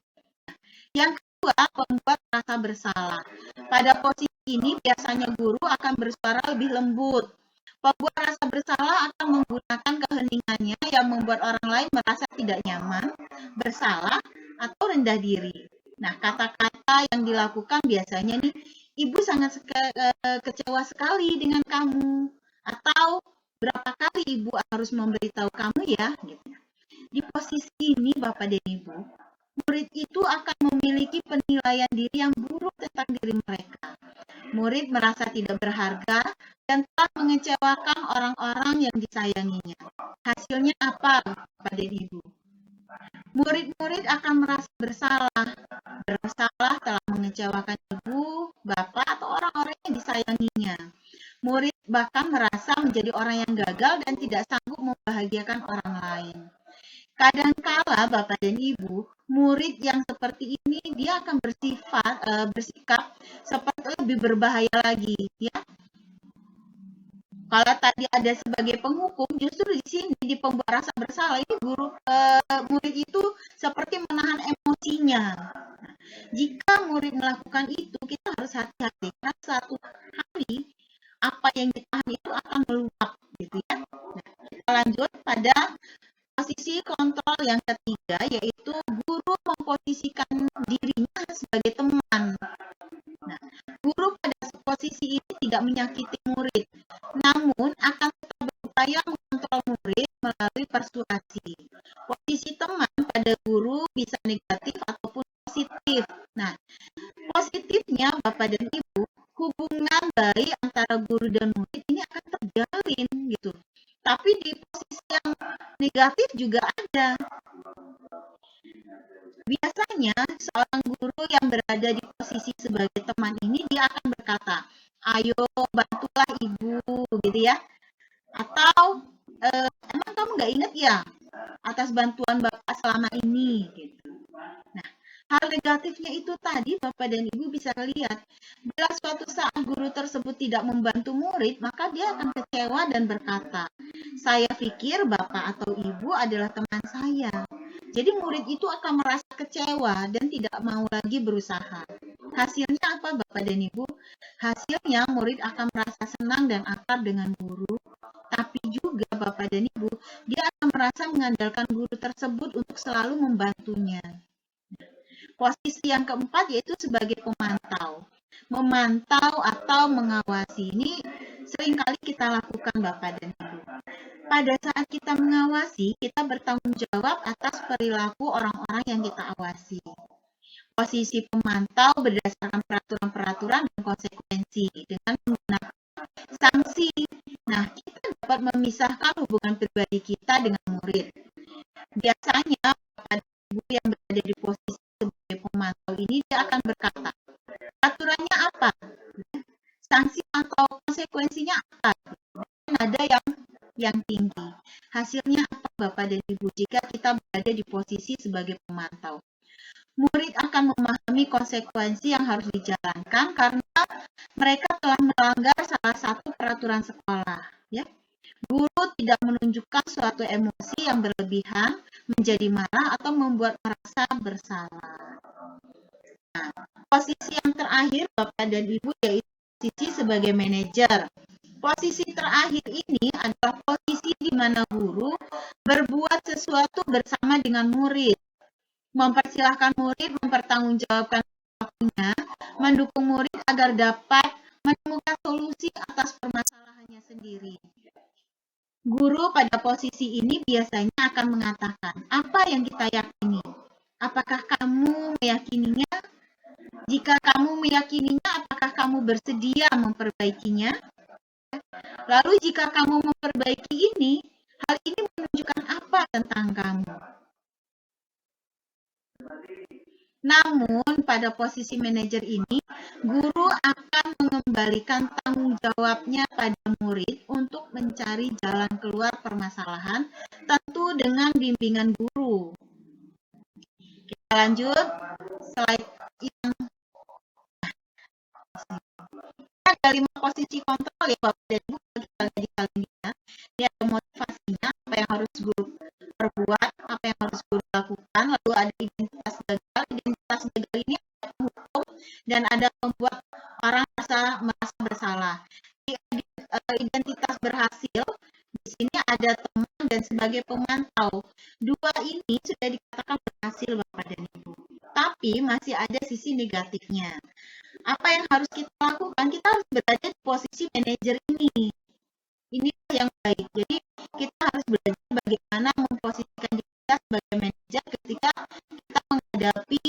Yang kedua, membuat rasa bersalah. Pada posisi ini biasanya guru akan bersuara lebih lembut. Pembuat rasa bersalah akan menggunakan keheningannya yang membuat orang lain merasa tidak nyaman, bersalah, atau rendah diri. Nah, kata-kata yang dilakukan biasanya nih, ibu sangat kecewa sekali dengan kamu. Atau berapa kali ibu harus memberitahu kamu ya. Gitu. Di posisi ini Bapak dan Ibu, murid itu akan memiliki penilaian diri yang buruk tentang diri mereka. Murid merasa tidak berharga dan telah mengecewakan orang-orang yang disayanginya. Hasilnya apa, Bapak dan Ibu? Murid-murid akan merasa bersalah telah mengecewakan ibu, bapak, atau orang-orang yang disayanginya. Murid bahkan merasa menjadi orang yang gagal dan tidak sanggup membahagiakan orang lain. Kadangkala Bapak dan Ibu, murid yang seperti ini dia akan bersikap seperti lebih berbahaya lagi, ya. Kalau tadi ada sebagai penghukum, justru di sini di pembuat rasa bersalah ini murid itu seperti menahan emosinya. Nah, jika murid melakukan itu, kita harus hati-hati karena suatu hari apa yang ditahan itu akan meluap, gitu ya. Nah, kita lanjut pada posisi kontrol yang ketiga, yaitu guru memposisikan dirinya sebagai teman. Nah, guru pada posisi ini tidak menyakiti murid, namun akan tetap berupaya mengontrol murid melalui persuasi. Posisi teman pada guru bisa negatif ataupun positif. Nah, positifnya Bapak dan Ibu, hubungan baik antara guru dan murid ini akan terjalin gitu. Tapi di posisi yang negatif juga ada. Biasanya seorang guru yang berada di posisi sebagai teman ini dia akan berkata, ayo bantulah ibu gitu ya. Atau emang kamu nggak ingat ya atas bantuan bapak selama ini gitu. Nah, hal negatifnya itu tadi Bapak dan Ibu bisa lihat, bila suatu saat guru tersebut tidak membantu murid, maka dia akan kecewa dan berkata, saya pikir Bapak atau Ibu adalah teman saya. Jadi murid itu akan merasa kecewa dan tidak mau lagi berusaha. Hasilnya apa Bapak dan Ibu? Hasilnya murid akan merasa senang dan akrab dengan guru, tapi juga Bapak dan Ibu, dia akan merasa mengandalkan guru tersebut untuk selalu membantunya. Posisi yang keempat yaitu sebagai pemantau. Memantau atau mengawasi. Ini seringkali kita lakukan Bapak dan Ibu. Pada saat kita mengawasi, kita bertanggung jawab atas perilaku orang-orang yang kita awasi. Posisi pemantau berdasarkan peraturan-peraturan dan konsekuensi dengan menggunakan sanksi. Nah, kita dapat memisahkan hubungan pribadi kita dengan murid. Biasanya, pada ibu yang berada di posisi sebagai pemantau ini, dia akan berkata, aturannya apa? Sanksi atau konsekuensinya apa? Dan ada yang tinggi. Hasilnya apa Bapak dan Ibu jika kita berada di posisi sebagai pemantau? Murid akan memahami konsekuensi yang harus dijalankan karena mereka telah melanggar salah satu peraturan sekolah. Ya. Guru tidak menunjukkan suatu emosi yang berlebihan, menjadi marah atau membuat merasa bersalah. Nah, posisi yang terakhir Bapak dan Ibu yaitu posisi sebagai manajer. Posisi terakhir ini adalah posisi di mana guru berbuat sesuatu bersama dengan murid. Mempersilahkan murid mempertanggungjawabkan waktunya, mendukung murid agar dapat menemukan solusi atas permasalahannya sendiri. Guru pada posisi ini biasanya akan mengatakan, apa yang kita yakini? Apakah kamu meyakininya? Jika kamu meyakininya, apakah kamu bersedia memperbaikinya? Lalu jika kamu memperbaiki ini, hal ini menunjukkan apa tentang kamu? Namun, pada posisi manajer ini, guru akan mengembalikan tanggung jawabnya pada murid untuk mencari jalan keluar permasalahan, tentu dengan bimbingan guru. Kita lanjut, slide yang ada 5 posisi kontrol ya Bapak dan Ibu, kita lihat di kalian ya. Ini ada motivasinya, apa yang harus guru perbuat, apa yang harus guru lakukan, lalu ada identitas gagal. Identitas gagal ini ada penghukum dan ada membuat orang merasa bersalah. Identitas berhasil, di sini ada teman dan sebagai pemantau. Dua ini sudah dikatakan berhasil Bapak dan Ibu. Tapi masih ada sisi negatifnya. Apa yang harus kita lakukan? Kita harus berada di posisi manajer ini. Ini yang baik. Jadi kita harus belajar bagaimana memposisikan diri kita sebagai manajer ketika kita menghadapi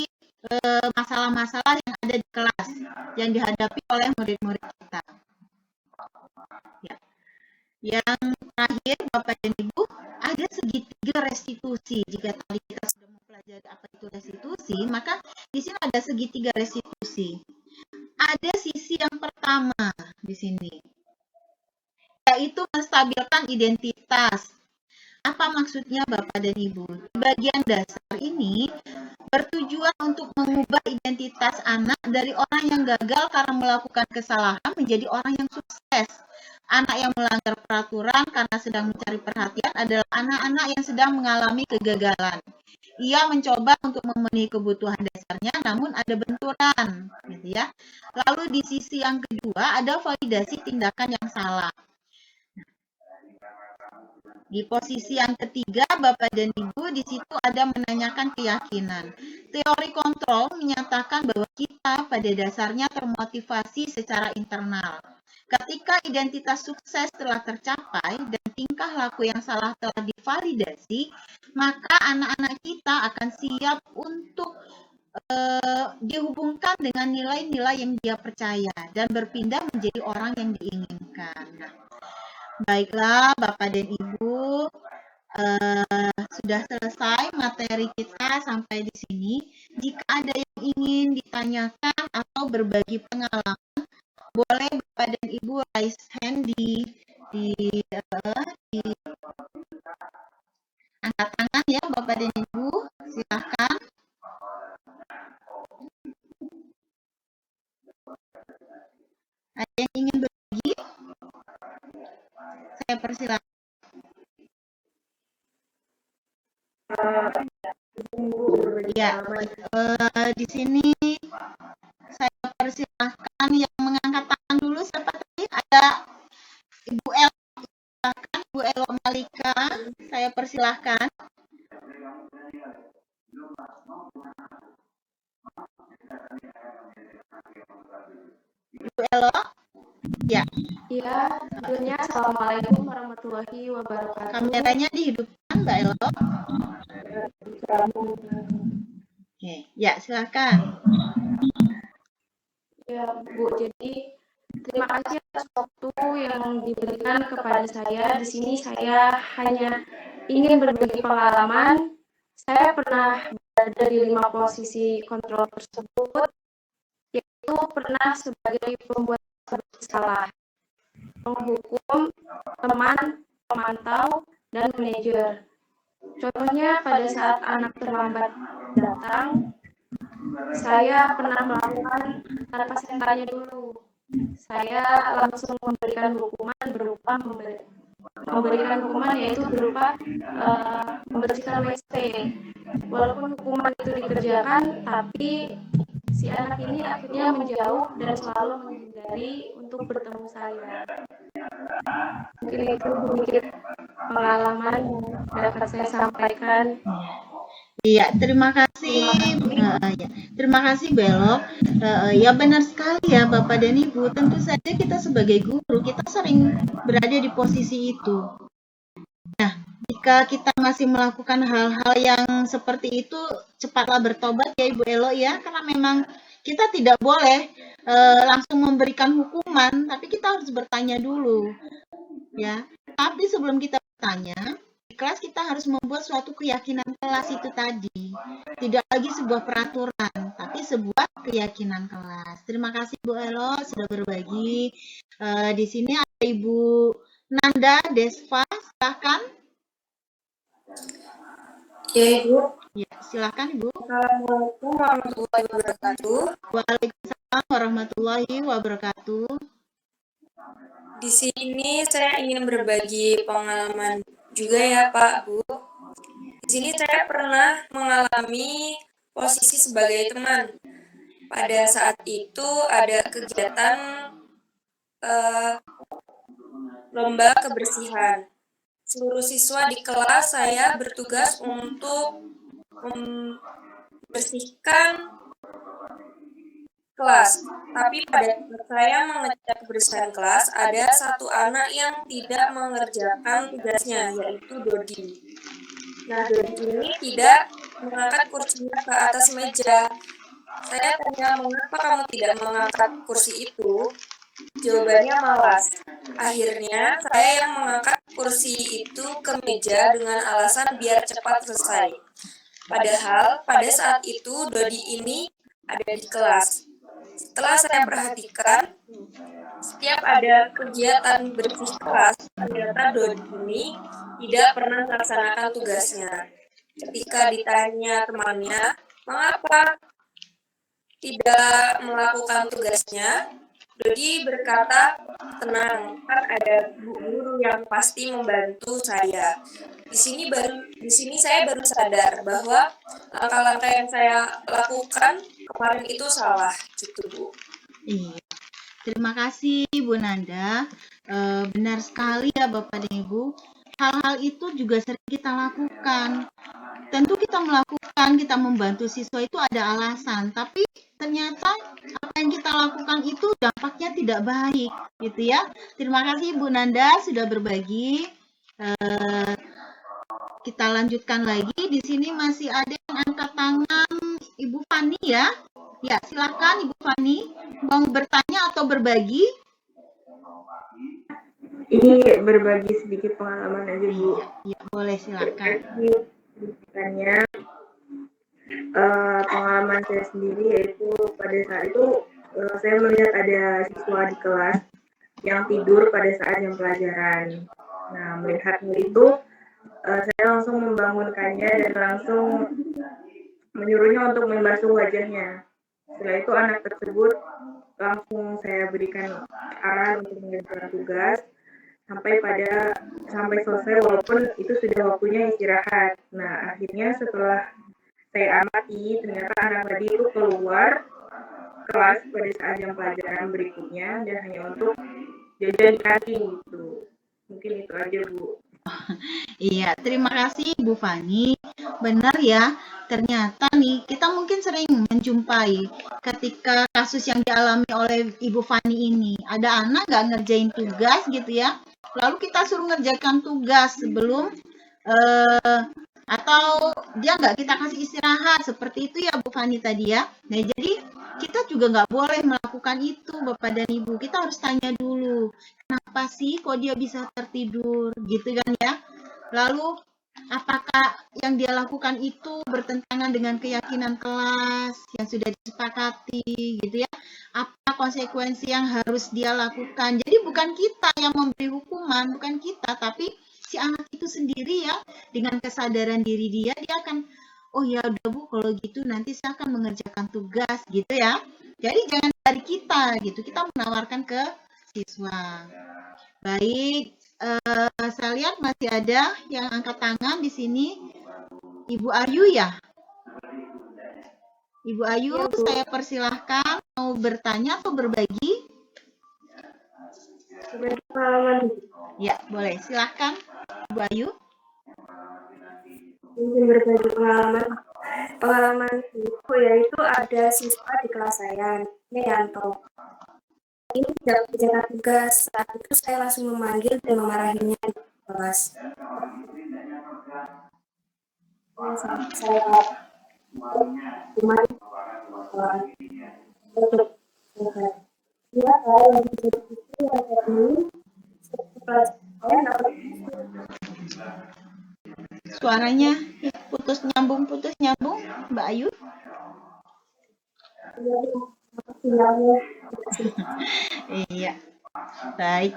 masalah-masalah yang ada di kelas, yang dihadapi oleh murid-murid kita. Ya. Yang terakhir, Bapak dan Ibu, ada segitiga restitusi. Jika tadi kita sudah mempelajari apa itu restitusi, maka di sini ada segitiga restitusi. Ada sisi yang pertama di sini, yaitu menstabilkan identitas. Apa maksudnya Bapak dan Ibu? Di bagian dasar ini bertujuan untuk mengubah identitas anak dari orang yang gagal karena melakukan kesalahan menjadi orang yang sukses. Anak yang melanggar peraturan karena sedang mencari perhatian adalah anak-anak yang sedang mengalami kegagalan. Ia mencoba untuk memenuhi kebutuhan dasarnya, namun ada benturan, gitu ya. Lalu di sisi yang kedua ada validasi tindakan yang salah. Di posisi yang ketiga, Bapak dan Ibu, di situ ada menanyakan keyakinan. Teori kontrol menyatakan bahwa kita pada dasarnya termotivasi secara internal. Ketika identitas sukses telah tercapai dan tingkah laku yang salah telah divalidasi, maka anak-anak kita akan siap untuk dihubungkan dengan nilai-nilai yang dia percaya dan berpindah menjadi orang yang diinginkan. Nah, baiklah Bapak dan Ibu, sudah selesai materi kita sampai di sini. Jika ada yang ingin ditanyakan atau berbagi pengalaman, boleh Bapak dan Ibu raise hand di angkat tangan ya Bapak dan Ibu, silakan. Ada yang ingin berbagi? Saya persilakan. Ya, di sini saya persilahkan yang mengangkat tangan dulu. Siapa tadi? Ada Ibu El. Silakan Ibu Elo Malika. Saya persilahkan. Ibu Elo. Ya. Ya, tentunya Assalamualaikum warahmatullahi wabarakatuh. Kameranya dihidupkan, Mbak Elo. Oke, ya silakan. Ya, Bu. Jadi terima kasih atas waktu yang diberikan kepada saya. Di sini saya hanya ingin berbagi pengalaman. Saya pernah berada di 5 posisi kontrol tersebut, yaitu pernah sebagai pembuat salah, penghukum, teman, pemantau, dan manajer. Contohnya pada saat anak terlambat datang, saya pernah melakukan tanpa saya tanya dulu. Saya langsung memberikan hukuman berupa yaitu berupa membersihkan WC. Walaupun hukuman itu dikerjakan, tapi si anak ini akhirnya menjauh dan selalu menghindari untuk bertemu saya. Mungkin itu sedikit pengalaman yang dapat saya sampaikan. Iya, terima kasih. Ya. Terima kasih Belok. Ya benar sekali ya Bapak dan Ibu. Tentu saja kita sebagai guru, kita sering berada di posisi itu. Nah, jika kita masih melakukan hal-hal yang seperti itu, cepatlah bertobat ya Ibu Elo ya. Karena memang kita tidak boleh langsung memberikan hukuman, tapi kita harus bertanya dulu. ya. Tapi sebelum kita bertanya, di kelas kita harus membuat suatu keyakinan kelas itu tadi. Tidak lagi sebuah peraturan, tapi sebuah keyakinan kelas. Terima kasih Bu Elo sudah berbagi. Di sini ada Ibu Nanda Desva, silakan. Ya, Ibu. Ya, silakan Ibu. Assalamualaikum warahmatullahi wabarakatuh. Waalaikumsalam warahmatullahi wabarakatuh. Di sini saya ingin berbagi pengalaman juga ya, Pak, Bu. Di sini saya pernah mengalami posisi sebagai teman. Pada saat itu ada kegiatan lomba kebersihan. Seluruh siswa di kelas saya bertugas untuk membersihkan kelas. Tapi pada saat saya mengecek kebersihan kelas, ada satu anak yang tidak mengerjakan tugasnya, yaitu Dodi. Nah, Dodi ini tidak mengangkat kursinya ke atas meja. Saya tanya, mengapa kamu tidak mengangkat kursi itu? Jawabannya malas. Akhirnya, saya yang mengangkat kursi itu ke meja dengan alasan biar cepat selesai. Padahal, pada saat itu Dodi ini ada di kelas. Setelah saya perhatikan, setiap ada kegiatan bersih kelas, ternyata Dodi ini tidak pernah melaksanakan tugasnya. Ketika ditanya temannya, mengapa tidak melakukan tugasnya, Dodi berkata, tenang, kan ada guru yang pasti membantu saya. Di sini saya baru sadar bahwa langkah-langkah yang saya lakukan kemarin itu salah, gitu Bu. Iya. Terima kasih Bu Nanda. Benar sekali ya Bapak dan Ibu. Hal-hal itu juga sering kita lakukan. Tentu kita melakukan, kita membantu siswa itu ada alasan, tapi ternyata apa yang kita lakukan itu dampaknya tidak baik, gitu ya. Terima kasih Bu Nanda sudah berbagi. Kita lanjutkan lagi. Di sini masih ada yang angkat tangan, Ibu Fani ya. Ya, silakan Ibu Fani. Mau bertanya atau berbagi? Ini berbagi sedikit pengalaman aja Bu. Iya, boleh silakan. Pendidikannya pengalaman saya sendiri yaitu pada saat itu saya melihat ada siswa di kelas yang tidur pada saat jam pelajaran. Nah, melihatnya itu saya langsung membangunkannya dan langsung menyuruhnya untuk membasuh wajahnya. Setelah itu anak tersebut langsung saya berikan arahan untuk mengerjakan tugas sampai selesai walaupun itu sudah waktunya istirahat. Nah, akhirnya setelah saya amati ternyata anak tadi itu keluar kelas pada saat jam pelajaran berikutnya dan hanya untuk jajan kaki gitu. Mungkin itu aja Bu. Iya, terima kasih Bu Fani. Benar ya, ternyata nih kita mungkin sering menjumpai ketika kasus yang dialami oleh Ibu Fani ini. Ada anak nggak ngerjain tugas gitu ya, lalu kita suruh ngerjakan tugas sebelum atau dia nggak kita kasih istirahat, seperti itu ya Bu Fani tadi ya. Nah, jadi kita juga nggak boleh melakukan itu Bapak dan Ibu. Kita harus tanya dulu, kenapa sih kok dia bisa tertidur gitu kan ya. Lalu apakah yang dia lakukan itu bertentangan dengan keyakinan kelas yang sudah disepakati gitu ya. Apa konsekuensi yang harus dia lakukan. Jadi bukan kita yang memberi hukuman, bukan kita, tapi si anak itu sendiri ya, dengan kesadaran diri dia akan, oh ya udah Bu, kalau gitu nanti saya akan mengerjakan tugas gitu ya. Jadi jangan dari kita gitu, kita menawarkan ke siswa. Baik, saya lihat masih ada yang angkat tangan di sini. Ibu Ayu ya? Ibu Ayu, ya, saya persilahkan mau bertanya atau berbagi? Berbagi pengalaman. Ya, boleh. Silahkan, Ibu Ayu. Mungkin berbagi pengalaman itu yaitu ada siswa di kelas saya, Yanto. Ini tidak mengerjakan tugas. Saat itu saya langsung memanggil dan memarahinya di kelas. Saya cuma untuk dia saya yang itu yang ini kelas saya suaranya putus nyambung, Mbak Ayu. Iya, baik.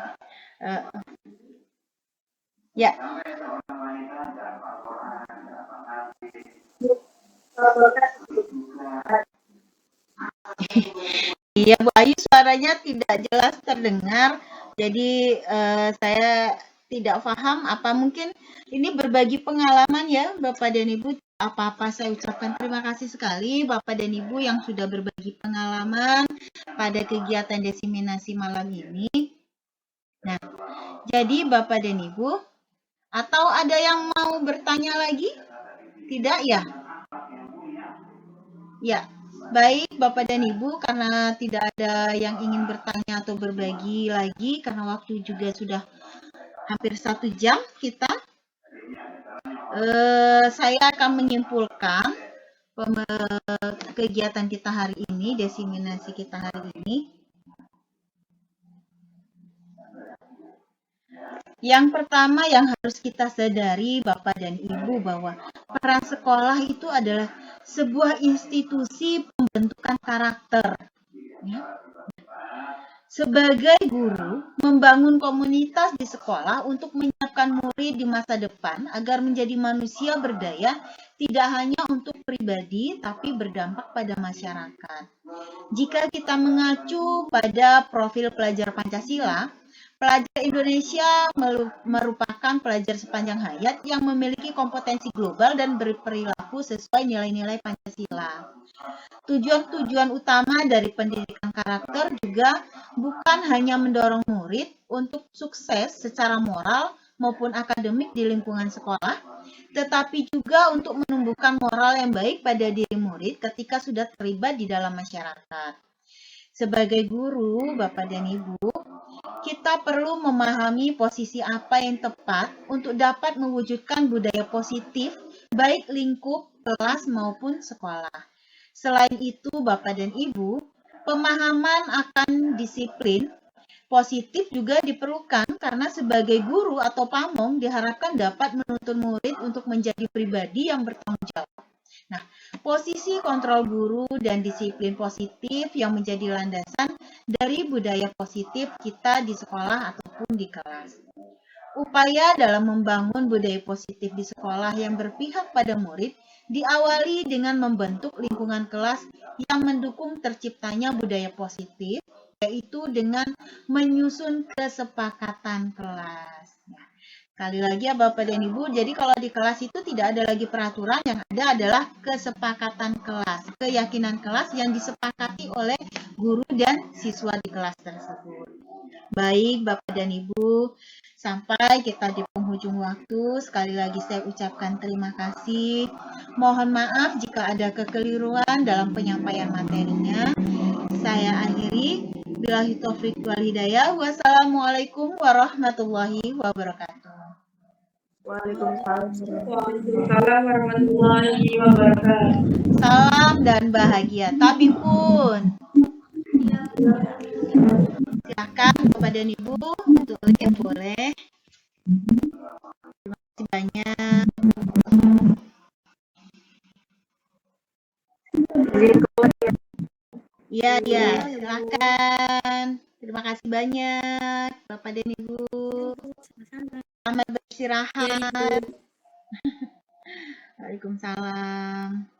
Ya. Iya, Bu Ayu, suaranya tidak jelas terdengar. Jadi saya tidak paham. Apa mungkin ini berbagi pengalaman ya, Bapak dan Ibu? Apa-apa saya ucapkan terima kasih sekali Bapak dan Ibu yang sudah berbagi pengalaman pada kegiatan diseminasi malam ini. Nah, jadi Bapak dan Ibu, atau ada yang mau bertanya lagi? Tidak ya? Ya, baik Bapak dan Ibu, karena tidak ada yang ingin bertanya atau berbagi lagi, karena waktu juga sudah hampir 1 jam kita, saya akan menyimpulkan kegiatan kita hari ini, diseminasi kita hari ini. Yang pertama yang harus kita sadari Bapak dan Ibu bahwa peran sekolah itu adalah sebuah institusi pembentukan karakter. Ya. Sebagai guru, membangun komunitas di sekolah untuk menyiapkan murid di masa depan agar menjadi manusia berdaya tidak hanya untuk pribadi tapi berdampak pada masyarakat. Jika kita mengacu pada profil pelajar Pancasila, pelajar Indonesia merupakan pelajar sepanjang hayat yang memiliki kompetensi global dan berperilaku sesuai nilai-nilai Pancasila. Tujuan-tujuan utama dari pendidikan karakter juga bukan hanya mendorong murid untuk sukses secara moral maupun akademik di lingkungan sekolah, tetapi juga untuk menumbuhkan moral yang baik pada diri murid ketika sudah terlibat di dalam masyarakat. Sebagai guru, Bapak dan Ibu, kita perlu memahami posisi apa yang tepat untuk dapat mewujudkan budaya positif baik lingkup, kelas maupun sekolah. Selain itu, Bapak dan Ibu, pemahaman akan disiplin positif juga diperlukan karena sebagai guru atau pamong diharapkan dapat menuntun murid untuk menjadi pribadi yang bertanggung jawab. Nah, posisi kontrol guru dan disiplin positif yang menjadi landasan dari budaya positif kita di sekolah ataupun di kelas. Upaya dalam membangun budaya positif di sekolah yang berpihak pada murid diawali dengan membentuk lingkungan kelas yang mendukung terciptanya budaya positif, yaitu dengan menyusun kesepakatan kelas. Nah, sekali lagi ya Bapak dan Ibu, jadi kalau di kelas itu tidak ada lagi peraturan, yang ada adalah kesepakatan kelas, keyakinan kelas yang disepakati oleh guru dan siswa di kelas tersebut. Baik Bapak dan Ibu, sampai kita di penghujung waktu. Sekali lagi saya ucapkan terima kasih. Mohon maaf jika ada kekeliruan dalam penyampaian materinya. Saya akhiri. Billahi taufiq wal hidayah. Wassalamualaikum warahmatullahi wabarakatuh. Waalaikumsalam warahmatullahi wabarakatuh. Salam dan bahagia. Tabipun. Silakan Bapak dan Ibu untuk lihat boleh. Terima kasih banyak. Iya, silakan. Terima kasih banyak Bapak dan Ibu. Selamat beristirahat. Waalaikumsalam.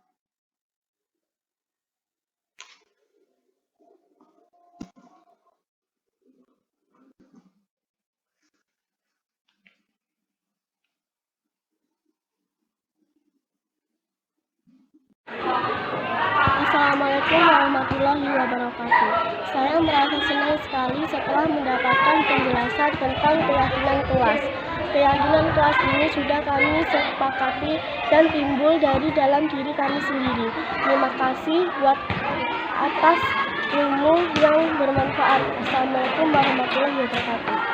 Assalamualaikum warahmatullahi wabarakatuh. Saya merasa senang sekali setelah mendapatkan penjelasan tentang keyakinan kelas. Keyakinan kelas ini sudah kami sepakati dan timbul dari dalam diri kami sendiri. Terima kasih buat atas ilmu yang bermanfaat. Assalamualaikum warahmatullahi wabarakatuh.